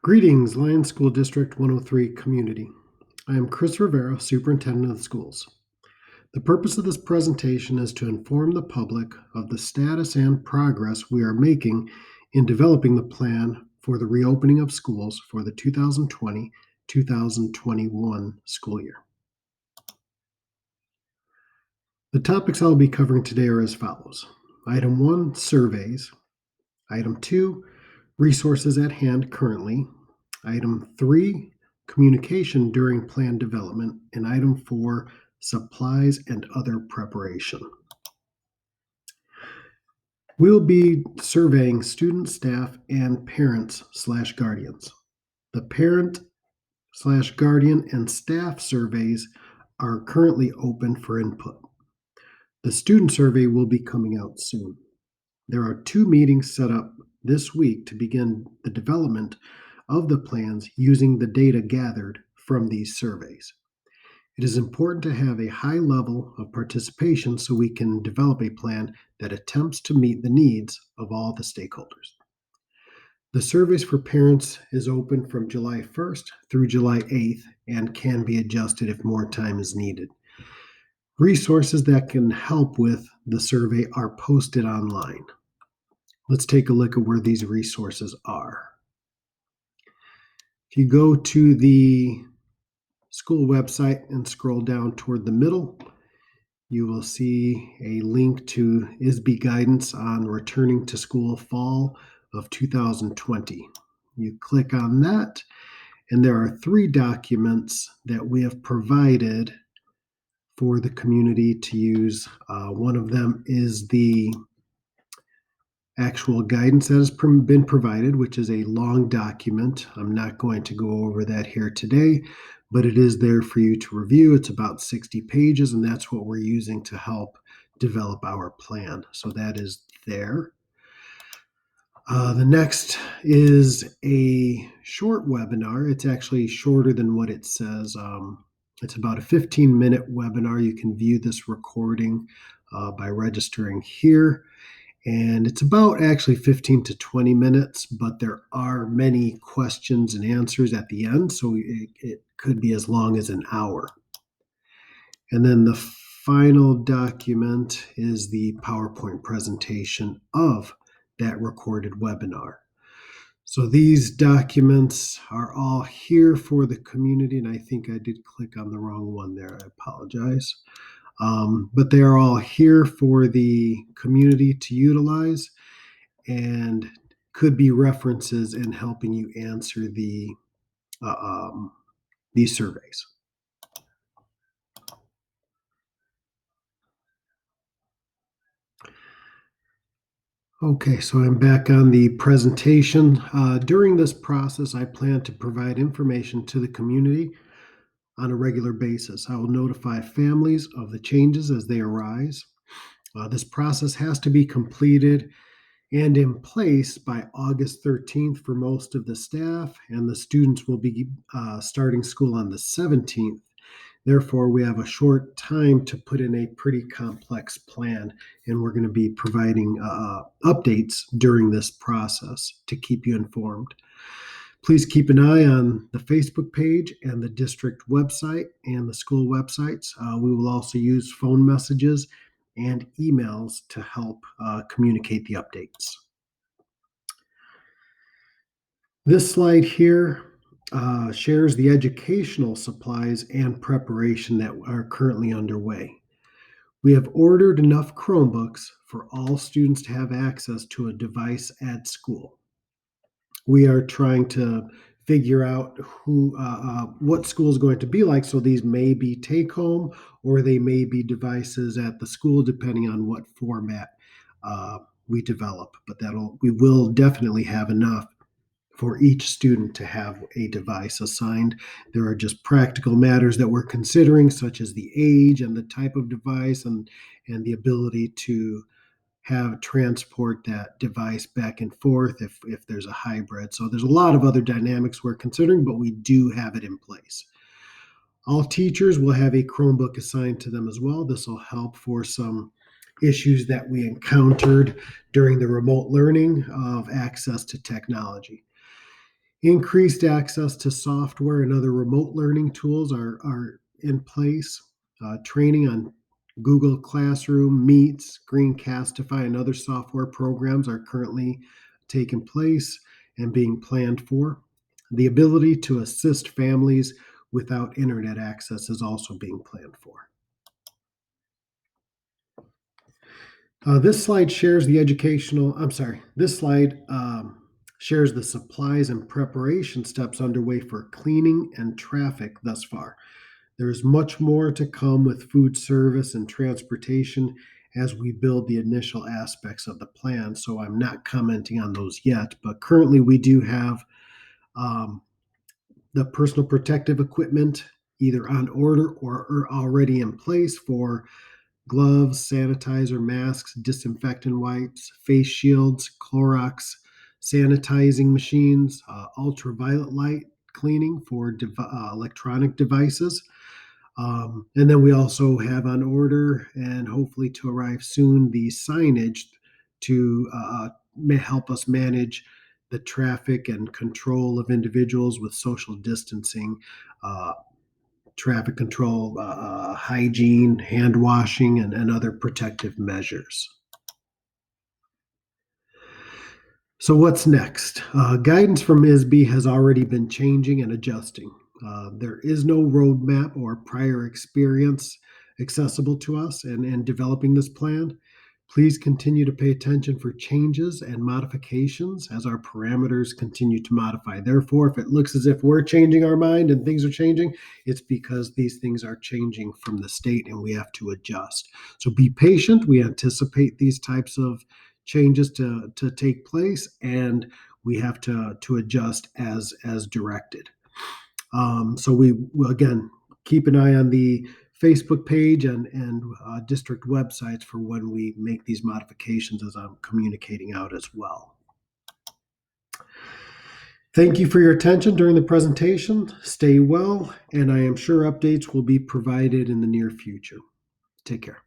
Greetings, Lions School District 103 community. I am Chris Rivera, Superintendent of the Schools. The purpose of this presentation is to inform the public of the status and progress we are making in developing the plan for the reopening of schools for the 2020-2021 school year. The topics I'll be covering today are as follows. Item 1, surveys. Item 2, resources at hand currently. Item 3, communication during plan development. And item 4, supplies and other preparation. We'll be surveying students, staff, and parents/guardians. The parent/guardian and staff surveys are currently open for input. The student survey will be coming out soon. There are 2 meetings set up this week to begin the development of the plans using the data gathered from these surveys. It is important to have a high level of participation so we can develop a plan that attempts to meet the needs of all the stakeholders. The surveys for parents is open from July 1st through July 8th and can be adjusted if more time is needed. Resources that can help with the survey are posted online. Let's take a look at where these resources are. If you go to the school website and scroll down toward the middle, you will see a link to ISB guidance on returning to school fall of 2020. You click on that, and there are 3 documents that we have provided for the community to use. One of them is the actual guidance that has been provided, which is a long document. I'm not going to go over that here today, but it is there for you to review. It's about 60 pages, and that's what we're using to help develop our plan. So that is there. The next is a short webinar. It's actually shorter than what it says. It's about a 15-minute webinar. You can view this recording by registering here. And it's about actually 15 to 20 minutes, but there are many questions and answers at the end, so it could be as long as an hour. And then the final document is the PowerPoint presentation of that recorded webinar. So these documents are all here for the community, and I think I did click on the wrong one there. I apologize. But they are all here for the community to utilize and could be references in helping you answer these surveys. Okay, so I'm back on the presentation. During this process, I plan to provide information to the community on a regular basis. I will notify families of the changes as they arise. This process has to be completed and in place by August 13th for most of the staff, and the students will be starting school on the 17th. Therefore, we have a short time to put in a pretty complex plan, and we're going to be providing updates during this process to keep you informed. Please keep an eye on the Facebook page and the district website and the school websites. We will also use phone messages and emails to help communicate the updates. This slide here shares the educational supplies and preparation that are currently underway. We have ordered enough Chromebooks for all students to have access to a device at school. We are trying to figure out what school is going to be like. So these may be take home or they may be devices at the school, depending on what format we develop. But we will definitely have enough for each student to have a device assigned. There are just practical matters that we're considering, such as the age and the type of device and the ability to transport that device back and forth if there's a hybrid. So there's a lot of other dynamics we're considering, but we do have it in place. All teachers will have a Chromebook assigned to them as well. This will help for some issues that we encountered during the remote learning of access to technology. Increased access to software and other remote learning tools are in place. Training on Google Classroom, Meets, Greencastify, and other software programs are currently taking place and being planned for. The ability to assist families without internet access is also being planned for. This slide shares the educational, I'm sorry, this slide shares the supplies and preparation steps underway for cleaning and traffic thus far. There's much more to come with food service and transportation as we build the initial aspects of the plan. So I'm not commenting on those yet, but currently we do have um, the personal protective equipment either on order or already in place for gloves, sanitizer, masks, disinfectant wipes, face shields, Clorox sanitizing machines, ultraviolet light cleaning for electronic devices. And then we also have on order and hopefully to arrive soon the signage to help us manage the traffic and control of individuals with social distancing, uh, traffic control, hygiene, hand washing, and other protective measures. So, what's next? Guidance from ISB has already been changing and adjusting. There is no roadmap or prior experience accessible to us in developing this plan. Please continue to pay attention for changes and modifications as our parameters continue to modify. Therefore, if it looks as if we're changing our mind and things are changing, it's because these things are changing from the state and we have to adjust. So be patient. We anticipate these types of changes to take place, and we have to adjust as directed. So we will again keep an eye on the Facebook page and district websites for when we make these modifications, as I'm communicating out as well. Thank you for your attention during the presentation. Stay well, and I am sure updates will be provided in the near future. Take care.